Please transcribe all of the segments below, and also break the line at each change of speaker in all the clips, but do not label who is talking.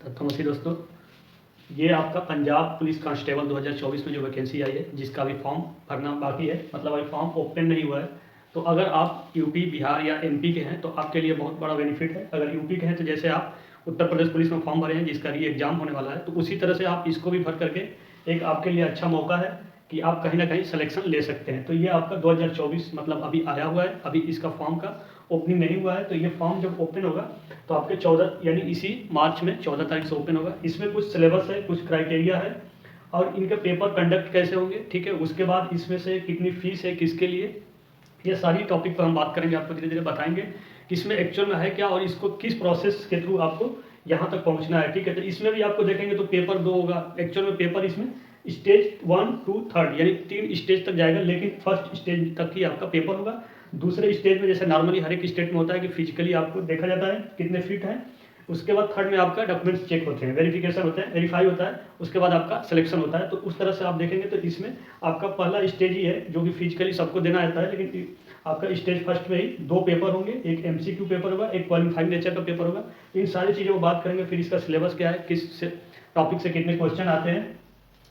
नमस्ते दोस्तों, ये आपका पंजाब पुलिस कांस्टेबल 2024 में जो वैकेंसी आई है, जिसका अभी फॉर्म भरना बाकी है, मतलब अभी फॉर्म ओपन नहीं हुआ है। तो अगर आप यूपी, बिहार या एमपी के हैं तो आपके लिए बहुत बड़ा बेनिफिट है। अगर यूपी के हैं तो जैसे आप उत्तर प्रदेश पुलिस में फॉर्म भरे हैं, जिसका री एग्जाम होने वाला है, तो उसी तरह से आप इसको भी भर करके एक आपके लिए अच्छा मौका है कि आप कहीं ना कहीं सिलेक्शन ले सकते हैं। तो ये आपका 2024 मतलब अभी आया हुआ है, अभी इसका फॉर्म का ओपनिंग नहीं हुआ है। तो ये फॉर्म जब ओपन होगा तो आपके 14 यानी इसी मार्च में 14 तारीख से ओपन होगा। इसमें कुछ सिलेबस है, कुछ क्राइटेरिया है और इनके पेपर कंडक्ट कैसे होंगे, ठीक है। उसके बाद इसमें से कितनी फीस है, किसके लिए, ये सारी टॉपिक पर हम बात करेंगे, आपको धीरे धीरे बताएंगे कि इसमें एक्चुअल में है क्या और इसको किस प्रोसेस के थ्रू आपको यहाँ तक पहुँचना है, ठीक है। तो इसमें भी आपको देखेंगे तो पेपर 2 होगा। एक्चुअल में पेपर इसमें स्टेज 1, 2, 3 यानी 3 स्टेज तक जाएगा, लेकिन फर्स्ट स्टेज तक ही आपका पेपर होगा। दूसरे स्टेज में जैसे नॉर्मली हर एक स्टेट में होता है कि फिजिकली आपको देखा जाता है कितने फिट हैं। उसके बाद थर्ड में आपका डॉक्यूमेंट्स चेक होते हैं, वेरिफिकेशन होते हैं, वेरीफाई होता है। उसके बाद आपका सिलेक्शन होता है। तो उस तरह से आप देखेंगे तो इसमें आपका पहला स्टेज ही है जो कि फिजिकली सबको देना आता है, लेकिन आपका स्टेज फर्स्ट में ही 2 पेपर होंगे, एक एमसीक्यू पेपर होगा, एक क्वालिफाइंग नेचर का पेपर होगा। इन सारी चीज़ों को बात करेंगे। फिर इसका सिलेबस क्या है, किस टॉपिक से कितने क्वेश्चन आते हैं।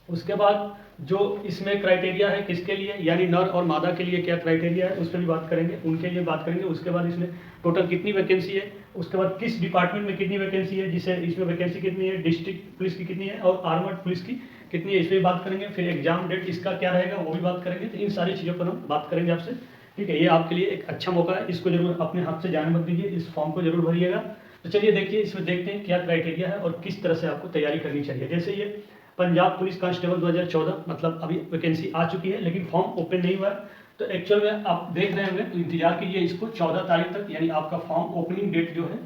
उसके बाद जो इसमें क्राइटेरिया है किसके लिए, यानी नर और मादा के लिए क्या क्राइटेरिया है, उस पर भी बात करेंगे, उनके लिए बात करेंगे। उसके बाद इसमें टोटल कितनी वैकेंसी है, उसके बाद किस डिपार्टमेंट में कितनी वैकेंसी है, जिसे इसमें वैकेंसी कितनी है, डिस्ट्रिक्ट पुलिस की कितनी है और आर्मर्ड पुलिस की कितनी है, इस पर बात करेंगे। फिर एग्जाम डेट इसका क्या रहेगा वो भी बात करेंगे। तो इन सारी चीज़ों पर हम बात करेंगे आपसे, ठीक है। ये आपके लिए एक अच्छा मौका है, इसको जरूर अपने हाथ से जाने मत दीजिए, इस फॉर्म को जरूर भरिएगा। तो चलिए देखिए, इसमें देखते हैं क्या क्राइटेरिया है और किस तरह से आपको तैयारी करनी चाहिए। जैसे ये पंजाब पुलिस कांस्टेबल 2014 मतलब अभी वैकेंसी आ चुकी है, लेकिन फॉर्म ओपन नहीं हुआ है। तो एक्चुअल में आप देख रहे होंगे तो इंतजार कीजिए इसको 14 तारीख तक, यानी आपका फॉर्म ओपनिंग डेट जो है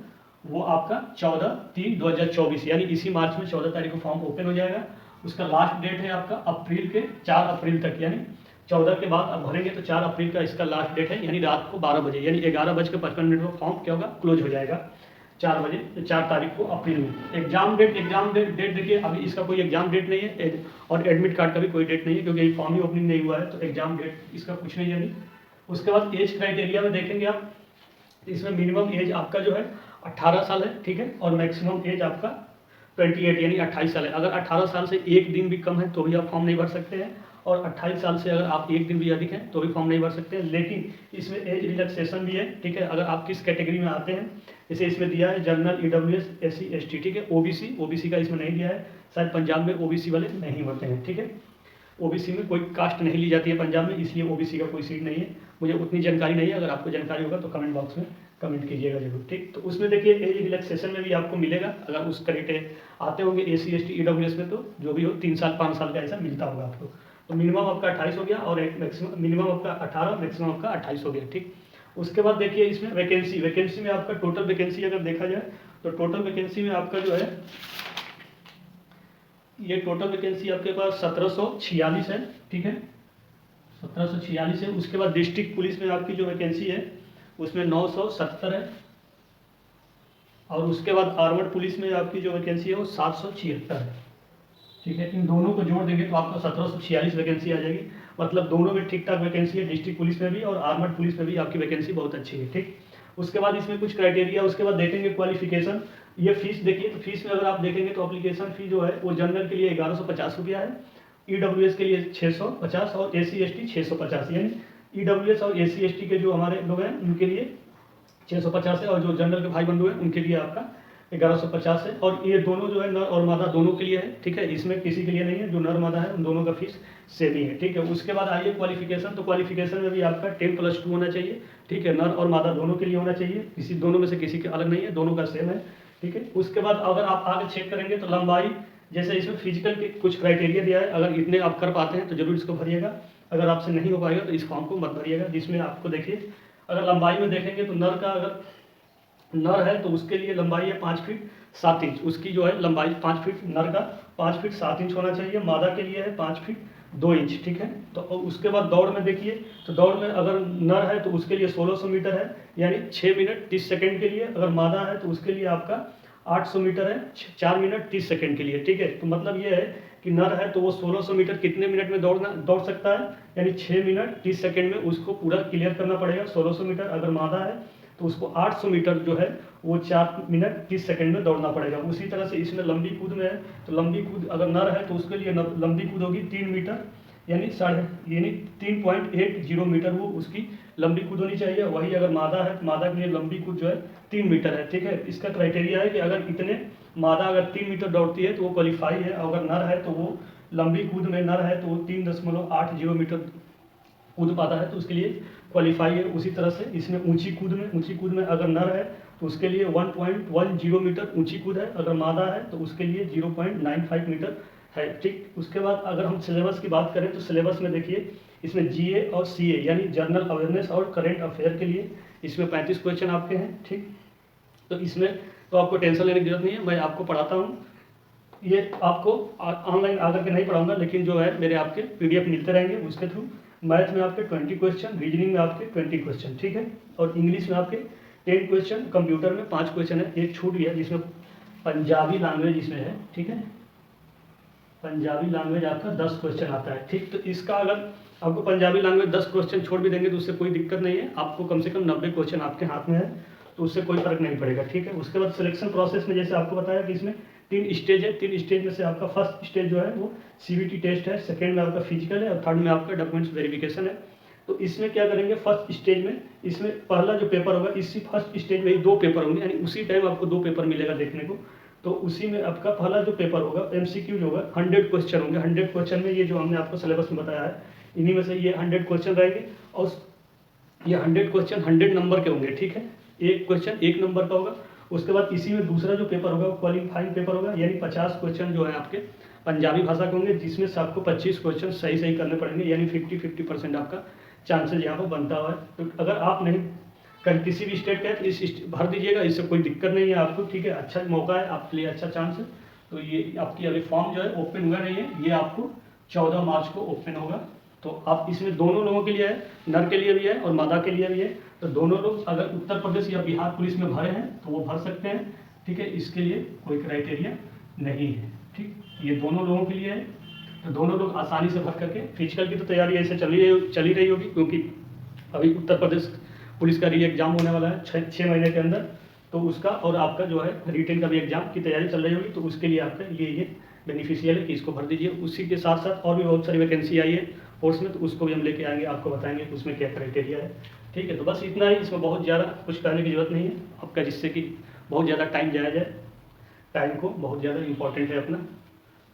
वो आपका 14/3/2024 यानी इसी मार्च में 14 तारीख को फॉर्म ओपन हो जाएगा। उसका लास्ट डेट है आपका अप्रैल के 4 अप्रैल तक, यानी 14 के बाद आप भरेंगे तो 4 अप्रैल का इसका लास्ट डेट है, यानी रात को 12 बजे, यानी 11:55 को फॉर्म क्या होगा, क्लोज हो जाएगा 4 बजे, 4 तारीख को अप्रैल में। एग्जाम डेट देखिए, अभी इसका कोई एग्जाम डेट नहीं है और एडमिट कार्ड का भी कोई डेट नहीं है, क्योंकि फॉर्म ही ओपनिंग नहीं हुआ है। तो एग्जाम डेट इसका कुछ नहीं है अभी। उसके बाद एज क्राइटेरिया में देखेंगे आप, इसमें मिनिमम एज आपका जो है 18 साल है, ठीक है, और मैक्सिमम एज आपका 28 यानी 28 साल है। अगर 18 साल से एक दिन भी कम है तो भी आप फॉर्म नहीं भर सकते हैं, और 28 साल से अगर आप एक दिन भी अधिक हैं तो भी फॉर्म नहीं भर सकते हैं। लेकिन इसमें एज रिलैक्सेशन भी है, ठीक है। अगर आप किस कैटेगरी में आते हैं, जैसे इसमें दिया है जनरल, ईडब्ल्यूएस, एससी, एसटी, ठीक है। ओबीसी का इसमें नहीं दिया है, शायद पंजाब में ओबीसी वाले नहीं होते हैं, ठीक है। ओबीसी में कोई कास्ट नहीं ली जाती है पंजाब में, इसलिए ओबीसी का कोई सीट नहीं है। मुझे उतनी जानकारी नहीं है, अगर आपको जानकारी होगा तो कमेंट बॉक्स में कमेंट कीजिएगा जरूर, ठीक। तो उसमें देखिए एज रिलैक्सेशन में भी आपको मिलेगा, अगर उस क्रेडिट आते होंगे एससी, एसटी, ईडब्ल्यूएस में, तो जो भी हो 3 साल 5 साल का ऐसा मिलता होगा आपको। तो मिनिमम आपका 28 हो गया और एक मैक्सिमम, मिनिमम आपका 18, मैक्सिमम आपका 28 हो गया, ठीक। उसके बाद देखिए इसमें वैकेंसी में आपका टोटल वैकेंसी अगर देखा जाए तो टोटल वैकेंसी में आपका जो है, ये टोटल वैकेंसी आपके पास 1746 है, ठीक है, 1746 है। उसके बाद डिस्ट्रिक्ट पुलिस में आपकी जो वैकेंसी है उसमें 970 है, और उसके बाद आर्मर्ड पुलिस में आपकी जो वैकेंसी है वो 776 है, ठीक है। इन दोनों को जोड़ देंगे तो आपको 1746 वैकेंसी आ जाएगी। मतलब दोनों में ठीक ठाक वैकेंसी है, डिस्ट्रिक्ट पुलिस में भी और आर्मर्ड पुलिस में भी आपकी वैकेंसी बहुत अच्छी है, ठीक। उसके बाद इसमें कुछ क्राइटेरिया, उसके बाद देखेंगे क्वालिफिकेशन। ये फीस देखिए, तो फीस में अगर आप देखेंगे तो एप्लीकेशन फी जो है वो जनरल के लिए 1150 रुपया है, ईडब्ल्यूएस के लिए 650 और एससी एसटी 650, यानी ईडब्ल्यूएस और एससी एसटी के जो हमारे लोग हैं उनके लिए 650 है, और जो जनरल के भाई बंधु हैं उनके लिए आपका 1150 है। और ये दोनों जो है नर और मादा दोनों के लिए है, ठीक है। इसमें किसी के लिए नहीं है, जो नर मादा है उन दोनों का फीस सेम ही है, ठीक है। उसके बाद आइए क्वालिफिकेशन। तो क्वालिफिकेशन में भी आपका 10+2 होना चाहिए, ठीक है। नर और मादा दोनों के लिए होना चाहिए, किसी दोनों में से किसी के अलग नहीं है, दोनों का सेम है, ठीक है। उसके बाद अगर आप आगे चेक करेंगे तो लंबाई, जैसे इसमें फिजिकल के कुछ क्राइटेरिया दिया है, अगर इतने आप कर पाते हैं तो जरूर इसको भरिएगा। अगर आपसे नहीं हो पाएगा तो इस फॉर्म को मत भरिएगा, जिसमें आपको देखिए अगर लंबाई में देखेंगे तो नर का अगर नर है तो उसके लिए लंबाई है 5 फीट 7 इंच, उसकी जो है लंबाई 5 फीट, नर का 5 फीट 7 इंच होना चाहिए। मादा के लिए है 5 फीट 2 इंच, ठीक है। तो उसके बाद दौड़ में देखिए, तो दौड़ में अगर नर है तो उसके लिए 1600 मीटर है, यानी 6 मिनट 30 सेकेंड के लिए। अगर मादा है तो उसके लिए आपका 800 मीटर है, 4 मिनट 30 सेकेंड के लिए, ठीक है। तो मतलब ये है कि नर है तो वो 1600 मीटर कितने मिनट में दौड़ सकता है, यानी 6 मिनट 30 सेकेंड में उसको पूरा क्लियर करना पड़ेगा 1600 मीटर। अगर मादा है तो उसको 800 मीटर जो है वो 4 मिनट 30 सेकंड में दौड़ना पड़ेगा। उसी तरह से इसमें लंबी कूद में है, तो लंबी कूद अगर नर है तो उसके लिए लंबी कूद होगी 3 मीटर, यानी 3.80 मीटर वो उसकी लंबी कूद होनी चाहिए। वही अगर मादा है तो मादा के लिए लंबी कूद जो है 3 मीटर है, ठीक है। इसका क्राइटेरिया है कि अगर इतने मादा अगर 3 मीटर दौड़ती है तो वो क्वालिफाई है, अगर नर है तो वो लंबी कूद में नर है तो वो 3.80 मीटर कूद पाता है तो उसके लिए क्वालिफाई है। उसी तरह से इसमें ऊंची कूद में अगर नर है तो उसके लिए 1.10 मीटर ऊंची कूद है, अगर मादा है तो उसके लिए 0.95 मीटर है, ठीक। उसके बाद अगर हम सिलेबस की बात करें तो सिलेबस में देखिए इसमें जीए और सीए यानी जनरल अवेयरनेस और करंट अफेयर के लिए इसमें 35 क्वेश्चन आपके हैं, ठीक। तो इसमें तो आपको टेंशन लेने की जरूरत नहीं है, मैं आपको पढ़ाता हूँ। ये आपको ऑनलाइन आकर के नहीं पढ़ाऊंगा, लेकिन जो है मेरे आपके पीडीएफ मिलते रहेंगे उसके थ्रू। मैथ में आपके 20 क्वेश्चन, रीजनिंग में आपके 20 क्वेश्चन, ठीक है। और इंग्लिश में आपके 10 क्वेश्चन, कंप्यूटर में 5 क्वेश्चन है। एक छूट गया जिसमें पंजाबी लैंग्वेज इसमें है, ठीक है। पंजाबी लैंग्वेज आपका 10 क्वेश्चन आता है, ठीक। तो इसका अगर आपको पंजाबी लैंग्वेज 10 क्वेश्चन छोड़ भी देंगे तो उससे कोई दिक्कत नहीं है, आपको कम से कम 90 क्वेश्चन आपके हाथ में है तो उससे कोई फर्क नहीं पड़ेगा, ठीक है। उसके बाद सिलेक्शन प्रोसेस में जैसे आपको बताया कि इसमें 3 स्टेज है। 3 स्टेज में से आपका फर्स्ट स्टेज जो है वो सीबीटी टेस्ट है, सेकेंड में आपका फिजिकल है और थर्ड में आपका डॉक्यूमेंट्स वेरिफिकेशन है। तो इसमें क्या करेंगे, फर्स्ट स्टेज में इसमें पहला जो पेपर होगा इसी फर्स्ट स्टेज में ही 2 पेपर होंगे, यानी उसी टाइम आपको 2 पेपर मिलेगा देखने को। तो उसी में आपका पहला जो पेपर होगा एमसीक्यू होगा, 100 क्वेश्चन होंगे। 100 क्वेश्चन में ये जो हमने आपको सिलेबस में बताया है इन्हीं में से ये 100 क्वेश्चन रहेंगे और ये 100 क्वेश्चन 100 नंबर के होंगे, ठीक है। एक क्वेश्चन 1 नंबर का होगा। उसके बाद इसी में दूसरा जो पेपर होगा वो क्वालिफाइंग पेपर होगा, यानी 50 क्वेश्चन जो है आपके पंजाबी भाषा के होंगे, जिसमें से आपको 25 क्वेश्चन सही करने पड़ेंगे, यानी 50-50% आपका चांसेस यहाँ पर बनता हुआ है। तो अगर आप नहीं किसी भी स्टेट का है तो इस भर दीजिएगा, इससे कोई दिक्कत नहीं है आपको, ठीक है। अच्छा मौका है आपके लिए, अच्छा चांस है। तो ये आपकी अभी फॉर्म जो है ओपन हुआ नहीं है, ये आपको 14 मार्च को ओपन होगा। तो आप इसमें दोनों लोगों के लिए है, नर के लिए भी है और मादा के लिए भी है। तो दोनों लोग अगर उत्तर प्रदेश या बिहार पुलिस में भरे हैं तो वो भर सकते हैं, ठीक है। इसके लिए कोई क्राइटेरिया नहीं है, ठीक। ये दोनों लोगों के लिए है, तो दोनों लोग आसानी से भर करके फिजिकल की तो तैयारी ऐसे चली रही होगी, क्योंकि अभी उत्तर प्रदेश पुलिस का री एग्जाम होने वाला है 6 महीने के अंदर। तो उसका और आपका जो है रिटेन का भी एग्जाम की तैयारी चल रही होगी, तो उसके लिए आपका ये बेनिफिशियल है कि इसको भर दीजिए। उसी के साथ साथ और भी बहुत सारी वैकेंसी आई है फोर्स में, तो उसको भी हम लेके आएंगे, आपको बताएंगे कि उसमें क्या क्राइटेरिया है, ठीक है। तो बस इतना ही, इसमें बहुत ज़्यादा कुछ करने की जरूरत नहीं है आपका, जिससे कि बहुत ज़्यादा टाइम जाया जाए। टाइम को बहुत ज़्यादा इंपॉर्टेंट है अपना।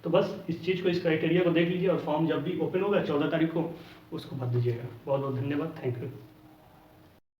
तो बस इस चीज़ को, इस क्राइटेरिया को देख लीजिए और फॉर्म जब भी ओपन होगा 14 तारीख को उसको भर दीजिएगा। बहुत बहुत धन्यवाद, थैंक यू।